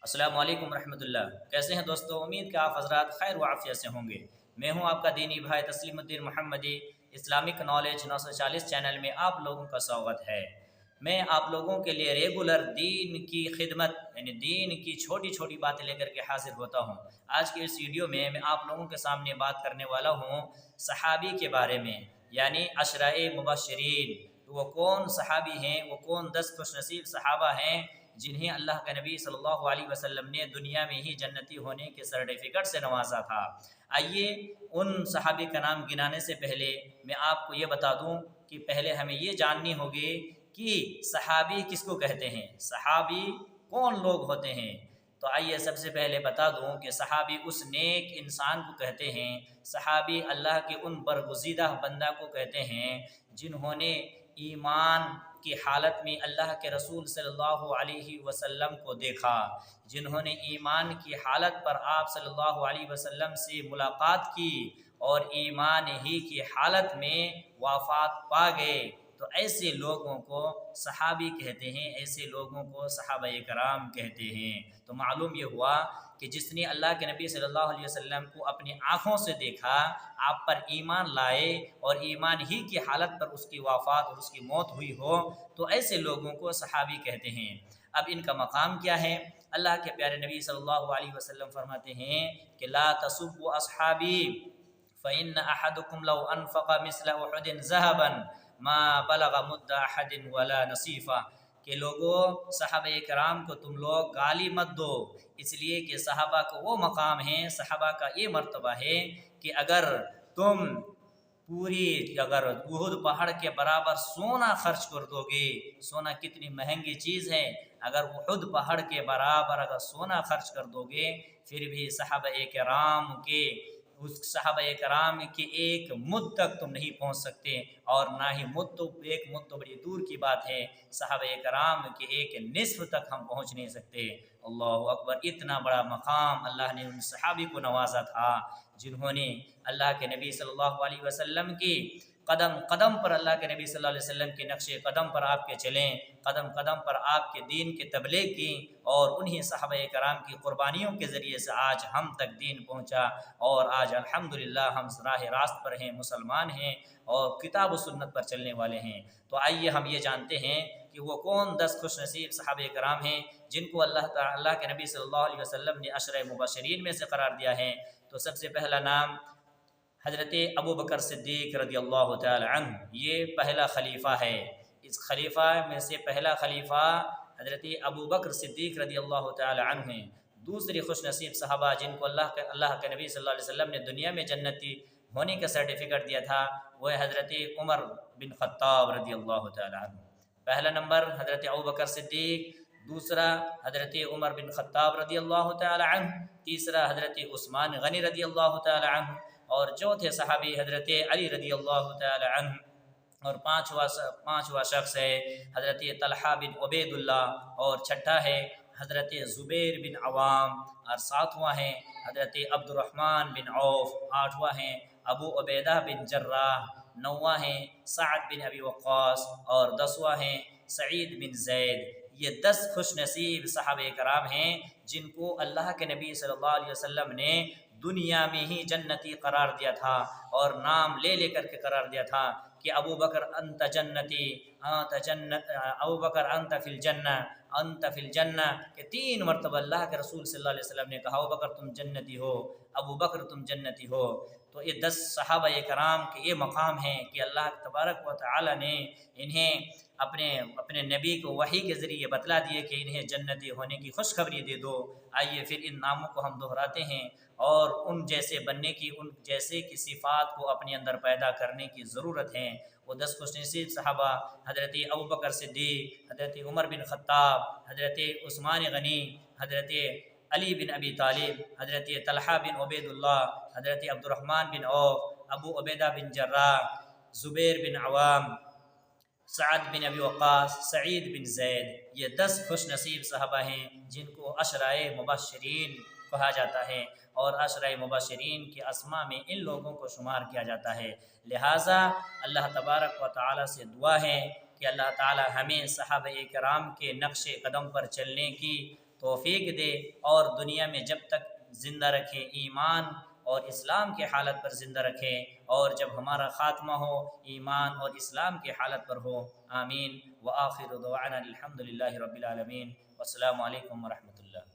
السلام علیکم ورحمۃ اللہ، کیسے ہیں دوستو؟ امید کہ آپ حضرات خیر و عافیت سے ہوں گے۔ میں ہوں آپ کا دینی بھائی تسلیم الدین محمدی۔ اسلامک نالج 940 چینل میں آپ لوگوں کا سواگت ہے۔ میں آپ لوگوں کے لیے ریگولر دین کی خدمت یعنی دین کی چھوٹی چھوٹی باتیں لے کر کے حاضر ہوتا ہوں۔ آج کی اس ویڈیو میں آپ لوگوں کے سامنے بات کرنے والا ہوں صحابی کے بارے میں، یعنی عشرۂ مبشرین۔ وہ کون صحابی ہیں؟ وہ کون 10 خوش نصیب صحابہ ہیں جنہیں اللہ کے نبی صلی اللہ علیہ وسلم نے دنیا میں ہی جنتی ہونے کے سرٹیفکیٹ سے نوازا تھا؟ آئیے ان صحابی کا نام گنانے سے پہلے میں آپ کو یہ بتا دوں کہ پہلے ہمیں یہ جاننی ہوگی کہ صحابی کس کو کہتے ہیں، صحابی کون لوگ ہوتے ہیں۔ تو آئیے سب سے پہلے بتا دوں کہ صحابی اس نیک انسان کو کہتے ہیں، صحابی اللہ کے ان برگزیدہ بندہ کو کہتے ہیں جنہوں نے ایمان کی حالت میں اللہ کے رسول صلی اللہ علیہ وسلم کو دیکھا، جنہوں نے ایمان کی حالت پر آپ صلی اللہ علیہ وسلم سے ملاقات کی اور ایمان ہی کی حالت میں وفات پا گئے، تو ایسے لوگوں کو صحابی کہتے ہیں، ایسے لوگوں کو صحابہ کرام کہتے ہیں۔ تو معلوم یہ ہوا کہ جس نے اللہ کے نبی صلی اللہ علیہ وسلم کو اپنی آنکھوں سے دیکھا، آپ پر ایمان لائے اور ایمان ہی کی حالت پر اس کی وفات اور اس کی موت ہوئی ہو، تو ایسے لوگوں کو صحابی کہتے ہیں۔ اب ان کا مقام کیا ہے؟ اللہ کے پیارے نبی صلی اللہ علیہ وسلم فرماتے ہیں کہ لا تسبوا اصحابی فإن أحدكم لو أنفق مثل أحد ذهبا ما بلغ مد أحد ولا نصيفا، کہ لوگوں صحابہ کرام کو تم لوگ گالی مت دو، اس لیے کہ صحابہ کو وہ مقام ہے، صحابہ کا یہ مرتبہ ہے کہ اگر احد پہاڑ کے برابر سونا خرچ کر دو گے، سونا کتنی مہنگی چیز ہے، اگر احد پہاڑ کے برابر اگر سونا خرچ کر دو گے، پھر بھی صحابہ کرام کے ایک مد تک تم نہیں پہنچ سکتے، اور نہ ہی ایک مد تو بڑی دور کی بات ہے، صحابہ کرام کے ایک نصف تک ہم پہنچ نہیں سکتے۔ اللہ اکبر! اتنا بڑا مقام اللہ نے ان صحابی کو نوازا تھا جنہوں نے اللہ کے نبی صلی اللہ علیہ وسلم کی قدم قدم پر، اللہ کے نبی صلی اللہ علیہ وسلم کے نقش قدم پر آپ کے چلیں، قدم قدم پر آپ کے دین کی تبلیغ کی، اور انہی صحابہ کرام کی قربانیوں کے ذریعے سے آج ہم تک دین پہنچا، اور آج الحمدللہ ہم راہ راست پر ہیں، مسلمان ہیں اور کتاب و سنت پر چلنے والے ہیں۔ تو آئیے ہم یہ جانتے ہیں کہ وہ کون 10 خوش نصیب صحابہ کرام ہیں جن کو اللہ کے نبی صلی اللہ علیہ وسلم نے عشرۂ مبشرین میں سے قرار دیا ہے۔ تو سب سے پہلا نام حضرت ابو بکر صدیق رضی اللہ تعالی عنہ، یہ پہلا خلیفہ ہے۔ اس خلیفہ میں سے پہلا خلیفہ حضرت ابو بکر صدیق رضی اللہ تعالی عنہ ہیں۔ دوسری خوش نصیب صحابہ جن کو اللہ کے نبی صلی اللہ علیہ وسلم نے دنیا میں جنتی ہونے کا سرٹیفکیٹ دیا تھا، وہ ہے حضرت عمر بن خطاب رضی اللہ تعالی عنہ۔ پہلا نمبر حضرت ابو بکر صدیق، دوسرا حضرت عمر بن خطاب رضی اللہ تعالی عنہ، تیسرا حضرت عثمان غنی رضی اللہ تعالی عنہ، اور چوتھے صحابی حضرت علی رضی اللہ تعالی عنہ، اور پانچواں شخص ہے حضرت طلحہ بن عبید اللہ، اور چھٹا ہے حضرت زبیر بن عوام، اور ساتواں ہیں حضرت عبد الرحمن بن عوف، آٹھواں ہیں ابو عبیدہ بن جراح، نواں ہیں سعد بن ابی وقاص، اور 10واں ہیں سعید بن زید۔ یہ 10 خوش نصیب صحابہ کرام ہیں جن کو اللہ کے نبی صلی اللہ علیہ وسلم نے دنیا میں ہی جنتی قرار دیا تھا، اور نام لے کر کے قرار دیا تھا کہ ابو بکر انت جنتی، ابو بکر انت فی الجنہ، انت فی الجنہ، کہ 3 مرتبہ اللہ کے رسول صلی اللہ علیہ وسلم نے کہا ابو بکر تم جنتی ہو، ابو بکر تم جنتی ہو۔ تو یہ 10 صحابہ کرام کے یہ مقام ہے کہ اللہ تبارک و تعالی نے انہیں اپنے نبی کو وحی کے ذریعے بتلا دیے کہ انہیں جنتی ہونے کی خوشخبری دے دو۔ آئیے پھر ان ناموں کو ہم دہراتے ہیں، اور ان جیسے بننے کی، ان جیسے کی صفات کو اپنے اندر پیدا کرنے کی ضرورت ہے۔ وہ 10 خوش نصیب صحابہ حضرت ابو بکر صدیق، حضرت عمر بن خطاب، حضرت عثمان غنی، حضرت علی بن ابی طالب، حضرت طلحہ بن عبید اللہ، حضرت عبد الرحمن بن عوف، ابو عبیدہ بن جراح، زبیر بن عوام، سعد بن ابی وقاص، سعید بن زید، یہ 10 خوش نصیب صحابہ ہیں جن کو عشرۂ مبشرین کہا جاتا ہے، اور عشرۂ مبشرین کے اسماء میں ان لوگوں کو شمار کیا جاتا ہے۔ لہٰذا اللہ تبارک و تعالی سے دعا ہے کہ اللہ تعالی ہمیں صحابہ کرام کے نقش قدم پر چلنے کی توفیق دے اور دنیا میں جب تک زندہ رکھے ایمان اور اسلام کے حالت پر زندہ رکھے، اور جب ہمارا خاتمہ ہو ایمان اور اسلام کے حالت پر ہو۔ آمین۔ وآخر دعوانا الحمد للہ رب العالمین۔ والسلام علیکم ورحمۃ اللہ۔